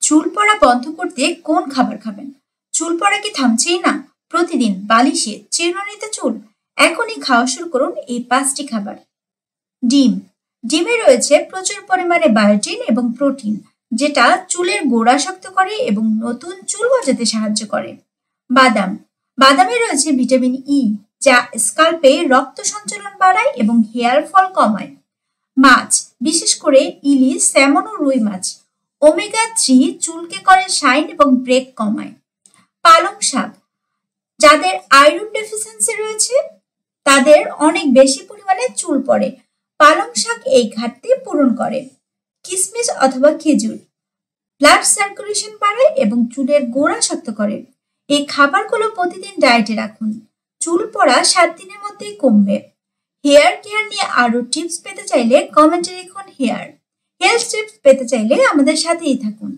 চুল পড়া বন্ধ করতে কোন খাবার খাবেন? চুল পড়া কি থামছেই না? প্রতিদিন বালিশে চিরুনিতে চুল? এখনই খাওয়া শুরু করুন এই 5টি খাবার। ডিম। ডিমে রয়েছে প্রচুর পরিমাণে বায়োটিন এবং প্রোটিন, যেটা চুলের গোড়া শক্ত করে এবং নতুন চুল গজাতে সাহায্য করে। বাদাম। বাদামে রয়েছে ভিটামিন ই, যা স্কাল্পে রক্ত সঞ্চালন বাড়ায় এবং হেয়ার ফল কমায়। মাছ, বিশেষ করে ইলিশ, স্যামন ও রুই মাছ। ওমেগা-3 চুলকে করে শাইন এবং ব্রেক কমায়। পালং শাক। যাদের আয়রন ডেফিসিয়েন্সি রয়েছে তাদের অনেক বেশি পরিমাণে চুল পড়ে। পালং শাক এই ঘাটতি পূরণ করে। কিশমিশ অথবা খেজুর ব্লাড সার্কুলেশন বাড়ায় এবং চুলের গোড়া শক্ত করে। এই খাবারগুলো প্রতিদিন ডায়েটে রাখুন। চুল পড়া 7 দিনের মধ্যেই কমবে। হেয়ার কেয়ার নিয়ে আরো টিপস পেতে চাইলে কমেন্টে লিখুন হেয়ার। হেলথ টিপস পেতে চাইলে আমাদের সাথেই থাকুন।